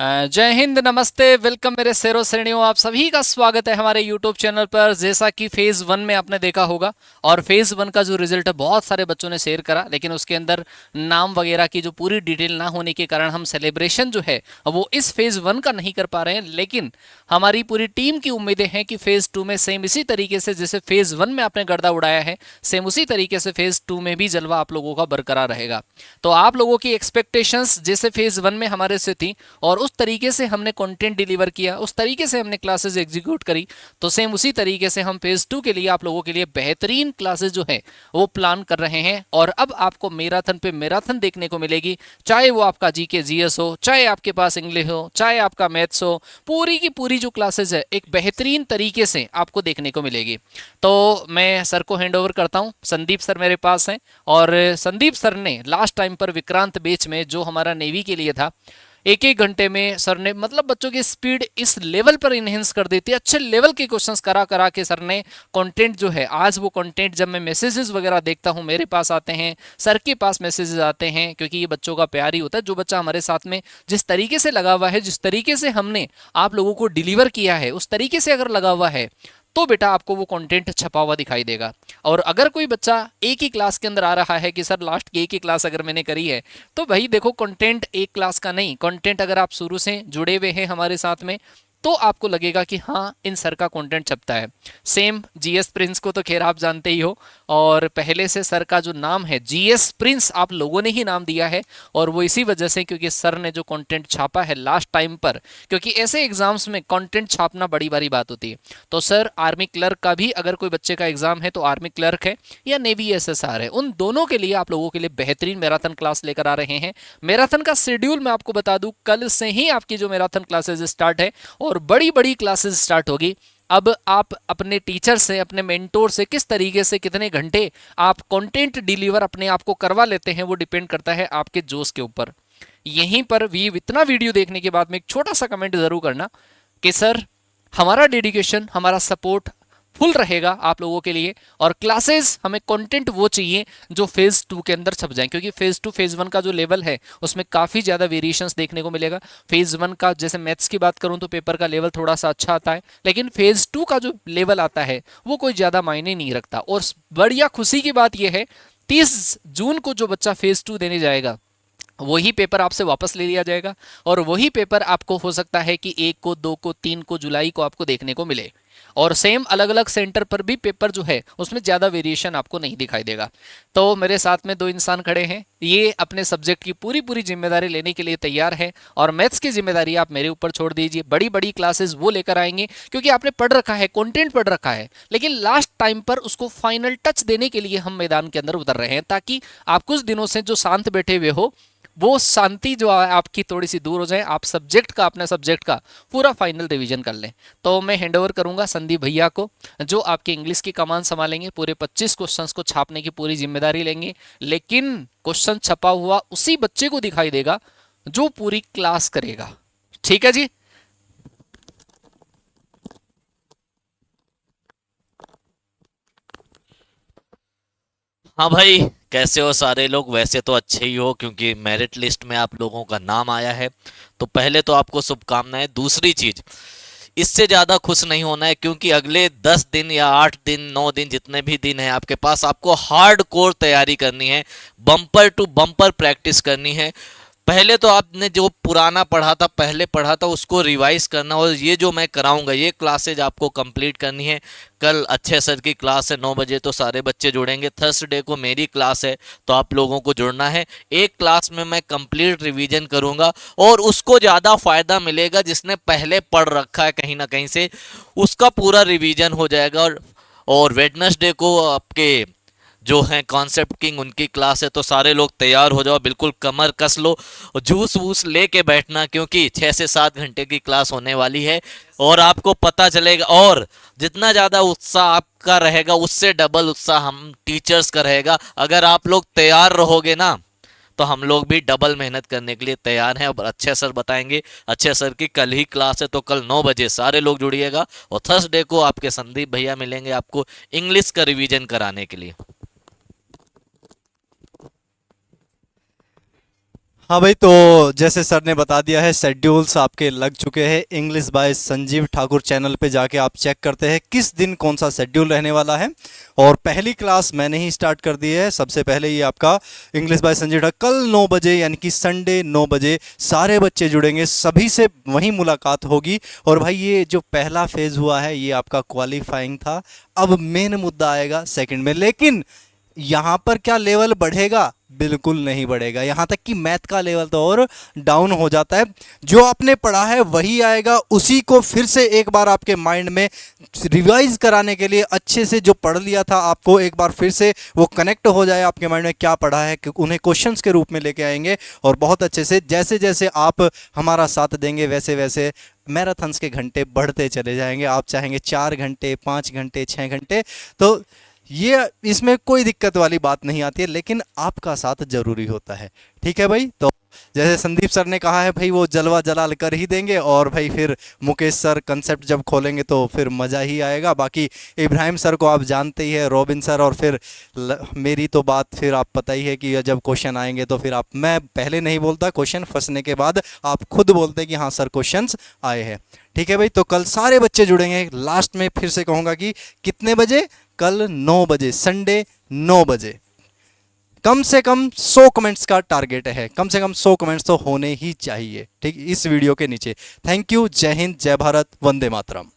जय हिंद, नमस्ते, वेलकम मेरे शेरों श्रेणियों। आप सभी का स्वागत है हमारे यूट्यूब चैनल पर। जैसा कि फेज़ 1 में आपने देखा होगा और फेज़ 1 का जो रिजल्ट है बहुत सारे बच्चों ने शेयर करा, लेकिन उसके अंदर नाम वगैरह की जो पूरी डिटेल ना होने के कारण हम सेलिब्रेशन जो है वो इस फेज़ 1 का नहीं कर पा रहे हैं। लेकिन हमारी पूरी टीम की उम्मीदें हैं कि फेज़ 2 में सेम इसी तरीके से जैसे फेज़ 1 में आपने गर्दा उड़ाया है, सेम उसी तरीके से फेज़ 2 में भी जलवा आप लोगों का बरकरार रहेगा। तो आप लोगों की एक्सपेक्टेशंस जैसे फेज़ 1 में हमारे से थी और उस तरीके से हमने कंटेंट डिलीवर किया, उस तरीके से हमने क्लासेस एग्जीक्यूट करी, तो सेम उसी तरीके से हम फेज 2 के लिए आप लोगों के लिए बेहतरीन क्लासेस जो है वो प्लान कर रहे हैं। और अब आपको मैराथन पे मैराथन देखने को मिलेगी, चाहे वो आपका जीके जीएस हो, चाहे आपके पास इंग्लिश हो, चाहे आपका मैथ्स हो, पूरी की पूरी जो क्लासेस है एक बेहतरीन तरीके से आपको देखने को मिलेगी। तो मैं सर को हैंड ओवर करता हूँ। संदीप सर मेरे पास हैं और संदीप सर ने लास्ट टाइम पर विक्रांत बैच में जो हमारा नेवी के लिए था, एक एक घंटे में सर ने मतलब बच्चों की स्पीड इस लेवल पर इनहेंस कर दी थी। अच्छे लेवल के क्वेश्चंस करा करा के सर ने कंटेंट जो है, आज वो कंटेंट जब मैं मैसेजेस वगैरह देखता हूँ, मेरे पास आते हैं, सर के पास मैसेजेस आते हैं, क्योंकि ये बच्चों का प्यार ही होता है। जो बच्चा हमारे साथ में जिस तरीके से लगा हुआ है, जिस तरीके से हमने आप लोगों को डिलीवर किया है, उस तरीके से अगर लगा हुआ है तो बेटा आपको वो कंटेंट छपा हुआ दिखाई देगा। और अगर कोई बच्चा एक ही क्लास के अंदर आ रहा है कि सर लास्ट की एक ही क्लास अगर मैंने करी है, तो भाई देखो कंटेंट एक क्लास का नहीं, कंटेंट अगर आप शुरू से जुड़े हुए हैं हमारे साथ में तो आपको लगेगा कि हाँ इन सर का कंटेंट छपता है। सेम जीएस प्रिंस को तो खैर आप जानते ही हो, और पहले से सर का जो नाम है जीएस प्रिंस आप लोगों ने ही नाम दिया है, और वो इसी वजह से क्योंकि सर ने जो कंटेंट छापा है लास्ट टाइम पर, क्योंकि ऐसे एग्जाम्स में कंटेंट छापना बड़ी बड़ी बात होती है। तो सर आर्मी क्लर्क का भी अगर कोई बच्चे का एग्जाम है तो आर्मी क्लर्क है या नेवी एसएसआर है, उन दोनों के लिए आप लोगों के लिए बेहतरीन मैराथन क्लास लेकर आ रहे हैं। मैराथन का शेड्यूल मैं आपको बता दूं, कल से ही आपकी जो मैराथन क्लासेस स्टार्ट है और बड़ी बड़ी क्लासेस स्टार्ट होगी। अब आप अपने टीचर से, अपने मेंटोर से किस तरीके से कितने घंटे आप कंटेंट डिलीवर अपने आप को करवा लेते हैं वो डिपेंड करता है आपके जोश के ऊपर। यहीं पर भी इतना वीडियो देखने के बाद में एक छोटा सा कमेंट जरूर करना कि सर हमारा डेडिकेशन, हमारा सपोर्ट फुल रहेगा आप लोगों के लिए, और क्लासेस हमें कंटेंट वो चाहिए जो फेज 2 के अंदर छप जाए, क्योंकि फेज 2 फेज 1 का जो लेवल है उसमें काफ़ी ज़्यादा वेरिएशंस देखने को मिलेगा। फेज 1 का जैसे मैथ्स की बात करूं तो पेपर का लेवल थोड़ा सा अच्छा आता है, लेकिन फेज 2 का जो लेवल आता है वो कोई ज़्यादा मायने नहीं रखता। और बढ़िया खुशी की बात यह है, 30 जून को जो बच्चा फेज 2 देने जाएगा वही पेपर आपसे वापस ले लिया जाएगा, और वही पेपर आपको हो सकता है कि 1 को, 2 को, 3 को जुलाई को आपको देखने को मिले। और सेम अलग अलग सेंटर पर भी पेपर जो है उसमें ज़्यादा वेरिएशन आपको नहीं दिखाई देगा। तो मेरे साथ में दो इंसान खड़े हैं, ये अपने सब्जेक्ट की पूरी पूरी जिम्मेदारी लेने के लिए तैयार है, और मैथ्स की जिम्मेदारी आप मेरे ऊपर छोड़ दीजिए। बड़ी बड़ी क्लासेस वो लेकर आएंगे क्योंकि आपने पढ़ रखा है, कंटेंट पढ़ रखा है, लेकिन लास्ट टाइम पर उसको फाइनल टच देने के लिए हम मैदान के अंदर उतर रहे हैं, ताकि आप कुछ दिनों से जो शांत बैठे हुए हो वो शांति जो है आपकी थोड़ी सी दूर हो जाए, आप सब्जेक्ट का, अपने सब्जेक्ट का पूरा फाइनल रिवीजन कर लें। तो मैं हैंड ओवर करूंगा संदीप भैया को, जो आपके इंग्लिश की कमान संभालेंगे, पूरे 25 क्वेश्चंस को छापने की पूरी जिम्मेदारी लेंगे। लेकिन क्वेश्चन छपा हुआ उसी बच्चे को दिखाई देगा जो पूरी क्लास करेगा। ठीक है जी। हाँ भाई, कैसे हो सारे लोग? वैसे तो अच्छे ही हो क्योंकि मेरिट लिस्ट में आप लोगों का नाम आया है। तो पहले तो आपको शुभकामनाएं। दूसरी चीज, इससे ज्यादा खुश नहीं होना है क्योंकि अगले 10 दिन या 8 दिन 9 दिन जितने भी दिन है आपके पास, आपको हार्ड कोर तैयारी करनी है, बम्पर टू बम्पर प्रैक्टिस करनी है। पहले तो आपने जो पुराना पढ़ा था, पहले पढ़ा था, उसको रिवाइज करना, और ये जो मैं कराऊंगा ये क्लासेज आपको कंप्लीट करनी है। कल अच्छे सर की क्लास है 9 बजे, तो सारे बच्चे जुड़ेंगे। थर्सडे को मेरी क्लास है, तो आप लोगों को जुड़ना है। एक क्लास में मैं कंप्लीट रिवीजन करूंगा, और उसको ज़्यादा फायदा मिलेगा जिसने पहले पढ़ रखा है कहीं ना कहीं से, उसका पूरा रिवीजन हो जाएगा। और वेडनेसडे को आपके जो हैं कॉन्सेप्ट किंग, उनकी क्लास है, तो सारे लोग तैयार हो जाओ, बिल्कुल कमर कस लो और जूस वूस लेके बैठना, क्योंकि 6 से 7 घंटे की क्लास होने वाली है। और आपको पता चलेगा, और जितना ज़्यादा उत्साह आपका रहेगा उससे डबल उत्साह हम टीचर्स का रहेगा। अगर आप लोग तैयार रहोगे ना, तो हम लोग भी डबल मेहनत करने के लिए तैयार हैं। और अच्छे सर बताएंगे, अच्छे सर की कल ही क्लास है, तो कल 9 बजे सारे लोग जुड़िएगा। और थर्सडे को आपके संदीप भैया मिलेंगे आपको इंग्लिश का रिवीजन कराने के लिए। हाँ भाई, तो जैसे सर ने बता दिया है, शेड्यूल्स आपके लग चुके हैं। English by Sanjeev Thakur channel पे जाके आप चेक करते हैं किस दिन कौन सा शेड्यूल रहने वाला है। और पहली क्लास मैंने ही स्टार्ट कर दी है। सबसे पहले ये आपका इंग्लिश बाय संजीव ठाकुर कल 9 बजे, यानी कि संडे 9 बजे सारे बच्चे जुड़ेंगे, सभी से वहीं मुलाकात होगी। और भाई ये जो पहला फेज़ हुआ है ये आपका क्वालिफाइंग था। अब मेन मुद्दा आएगा सेकंड में, लेकिन यहाँ पर क्या लेवल बढ़ेगा? बिल्कुल नहीं बढ़ेगा। यहाँ तक कि मैथ का लेवल तो और डाउन हो जाता है। जो आपने पढ़ा है वही आएगा, उसी को फिर से एक बार आपके माइंड में रिवाइज कराने के लिए, अच्छे से जो पढ़ लिया था आपको एक बार फिर से वो कनेक्ट हो जाए आपके माइंड में क्या पढ़ा है, उन्हें क्वेश्चंस के रूप में लेके आएंगे। और बहुत अच्छे से जैसे जैसे आप हमारा साथ देंगे वैसे वैसे मैराथन्स के घंटे बढ़ते चले जाएंगे। आप चाहेंगे 4 घंटे, 5 घंटे, 6 घंटे, तो ये इसमें कोई दिक्कत वाली बात नहीं आती है, लेकिन आपका साथ जरूरी होता है। ठीक है भाई। तो जैसे संदीप सर ने कहा है भाई, वो जलवा जलाल कर ही देंगे। और भाई फिर मुकेश सर कंसेप्ट जब खोलेंगे तो फिर मज़ा ही आएगा। बाकी इब्राहिम सर को आप जानते ही है, रॉबिन सर, और फिर मेरी तो बात फिर आप पता ही है कि जब क्वेश्चन आएंगे तो फिर मैं पहले नहीं बोलता, क्वेश्चन फंसने के बाद आप खुद बोलते कि हाँ सर क्वेश्चंस आए हैं। ठीक है भाई। तो कल सारे बच्चे जुड़ेंगे। लास्ट में फिर से कहूँगा कि कितने बजे? कल 9 बजे, संडे 9 बजे। कम से कम 100 कमेंट्स का टारगेट है। कम से कम 100 कमेंट्स तो होने ही चाहिए, ठीक, इस वीडियो के नीचे। Thank you. जय हिंद, जय भारत, वंदे मातरम।